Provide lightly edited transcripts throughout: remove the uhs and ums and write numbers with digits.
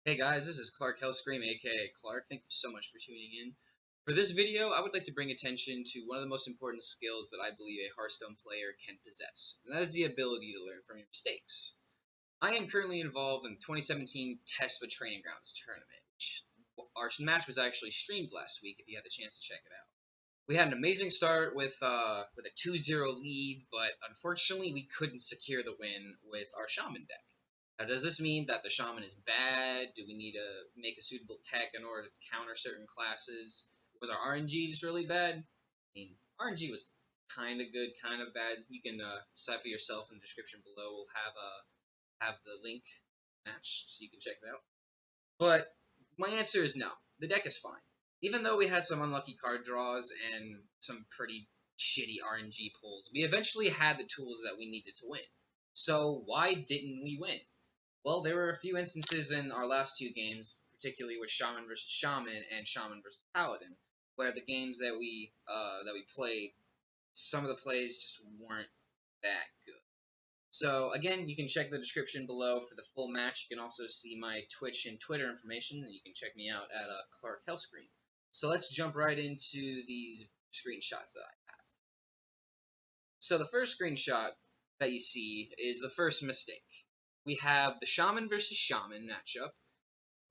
Hey guys, this is Clark Hellscream, aka Clark. Thank you so much for tuning in. For this video, I would like to bring attention to one of the most important skills that I believe a Hearthstone player can possess, and that is the ability to learn from your mistakes. I am currently involved in the 2017 Tesla Training Grounds tournament, which our match was actually streamed last week if you had the chance to check it out. We had an amazing start with a 2-0 lead, but unfortunately we couldn't secure the win with our Shaman deck. Now, does this mean that the Shaman is bad? Do we need to make a suitable tech in order to counter certain classes? Was our RNG just really bad? I mean, RNG was kind of good, kind of bad. You can decide for yourself in the description below. We'll have the link match so you can check it out. But my answer is no. The deck is fine. Even though we had some unlucky card draws and some pretty shitty RNG pulls, we eventually had the tools that we needed to win. So why didn't we win? Well, there were a few instances in our last two games, particularly with Shaman versus Shaman and Shaman versus Paladin, where the games that we played, some of the plays just weren't that good. So again, you can check the description below for the full match. You can also see my Twitch and Twitter information, and you can check me out at Clark Hellscreen. So let's jump right into these screenshots that I have. So the first screenshot that you see is the first mistake. We have the Shaman versus Shaman matchup.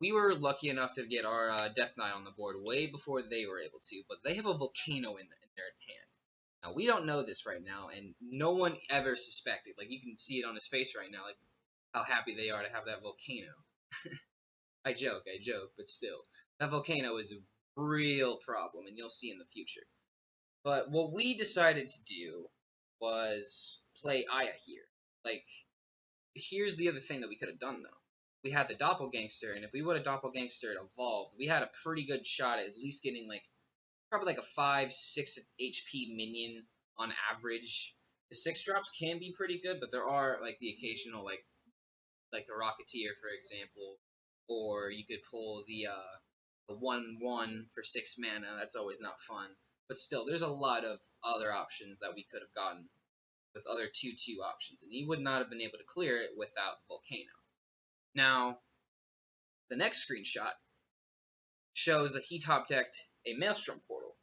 We were lucky enough to get our Death Knight on the board way before they were able to, but they have a Volcano in their hand. Now, we don't know this right now, and no one ever suspected. Like, you can see it on his face right now, like, how happy they are to have that Volcano. I joke, but still. That Volcano is a real problem, and you'll see in the future. But what we decided to do was play Aya here. Like, here's the other thing that we could have done, though. We had the Doppelgangster, and if we would have Doppelgangster evolved, we had a pretty good shot at least getting, like, probably like a 5-6 HP minion on average. The 6-drops can be pretty good, but there are, like, the occasional, like the Rocketeer, for example, or you could pull the 1/1 for 6 mana. That's always not fun. But still, there's a lot of other options that we could have gotten with other 2/2 options, and he would not have been able to clear it without Volcano. Now, the next screenshot shows that he top decked a Maelstrom Portal,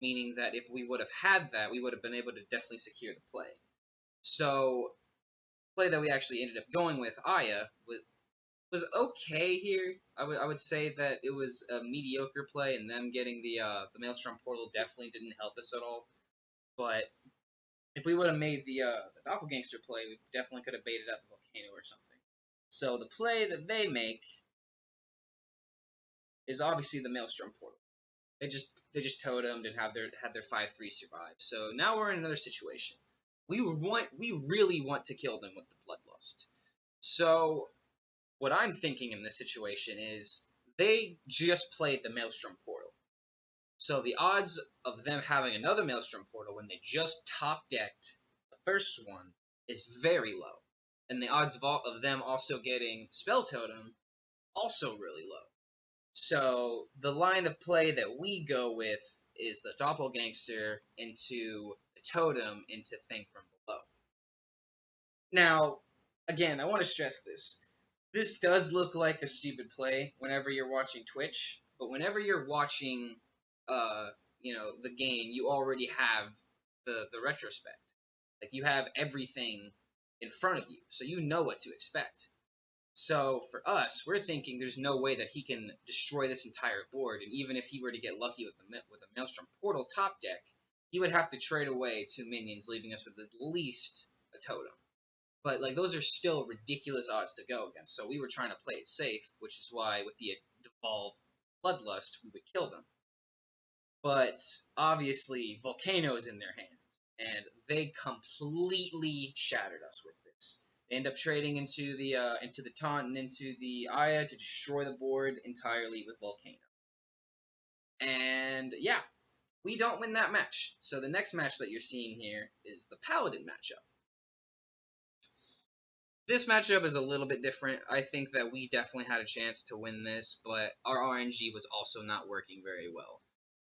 meaning that if we would have had that, we would have been able to definitely secure the play. So, the play that we actually ended up going with, Aya, was okay here. I would say that it was a mediocre play, and them getting the Maelstrom Portal definitely didn't help us at all. But if we would have made the Doppelgangster play, we definitely could have baited out the Volcano or something. So the play that they make is obviously the Maelstrom Portal. They just totemed and had their 5/3 survive. So now we're in another situation. We really want to kill them with the Bloodlust. So what I'm thinking in this situation is they just played the Maelstrom Portal. So the odds of them having another Maelstrom Portal when they just top decked the first one is very low. And the odds of them also getting the Spell Totem also really low. So the line of play that we go with is the Doppelgangster into the Totem into Thing from Below. Now, again, I want to stress this. This does look like a stupid play whenever you're watching Twitch, but whenever you're watching, the game, you already have the retrospect. Like, you have everything in front of you, so you know what to expect. So for us, we're thinking there's no way that he can destroy this entire board, and even if he were to get lucky with a Maelstrom Portal top deck, he would have to trade away 2 minions, leaving us with at least a totem. But like, those are still ridiculous odds to go against, so we were trying to play it safe, which is why with the devolved Bloodlust, we would kill them. But obviously, Volcano's in their hand, and they completely shattered us with this. They end up trading into the taunt and into the Aya to destroy the board entirely with Volcano. And yeah, we don't win that match. So the next match that you're seeing here is the Paladin matchup. This matchup is a little bit different. I think that we definitely had a chance to win this, but our RNG was also not working very well.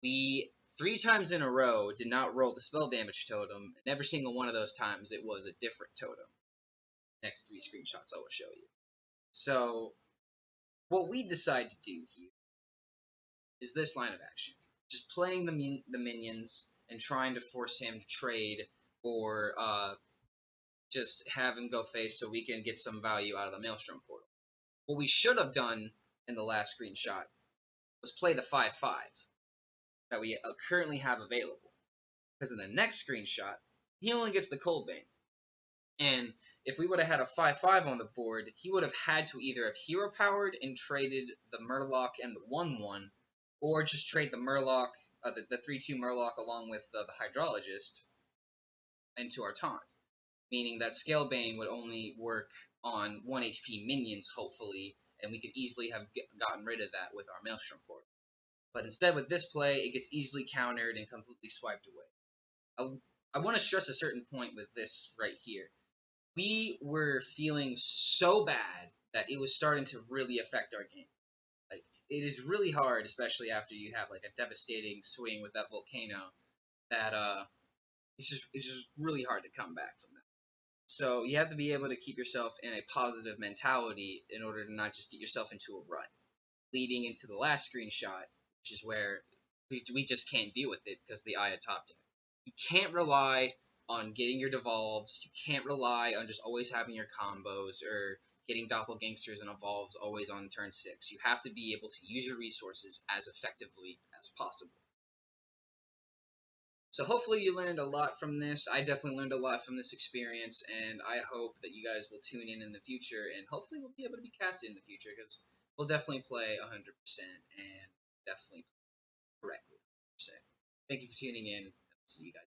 We 3 times in a row did not roll the spell damage totem, and every single one of those times it was a different totem. Next 3 screenshots I will show you. So What we decide to do here is this line of action. Just playing the minions and trying to force him to trade or just have him go face so we can get some value out of the Maelstrom portal. What we should have done in the last screenshot was play the 5-5 that we currently have available. Because in the next screenshot, he only gets the Coldbane. And if we would have had a 5-5 on the board, he would have had to either have hero powered and traded the Murloc and the 1-1, or just trade the Murloc, the 3-2 Murloc along with the Hydrologist into our taunt. Meaning that Scalebane would only work on 1 HP minions, hopefully, and we could easily have gotten rid of that with our Maelstrom portal. But instead, with this play, it gets easily countered and completely swiped away. I want to stress a certain point with this right here. We were feeling so bad that it was starting to really affect our game. Like, it is really hard, especially after you have like a devastating swing with that Volcano, that it's just really hard to come back from that. So you have to be able to keep yourself in a positive mentality in order to not just get yourself into a rut. Leading into the last screenshot, which is where we just can't deal with it because the Aya top deck. You can't rely on getting your devolves. You can't rely on just always having your combos or getting doppelgangsters and evolves always on turn 6. You have to be able to use your resources as effectively as possible. So hopefully you learned a lot from this. I definitely learned a lot from this experience, and I hope that you guys will tune in the future, and hopefully we'll be able to be casted in the future, because we'll definitely play 100% and definitely correctly 100%. Thank you for tuning in. See you guys.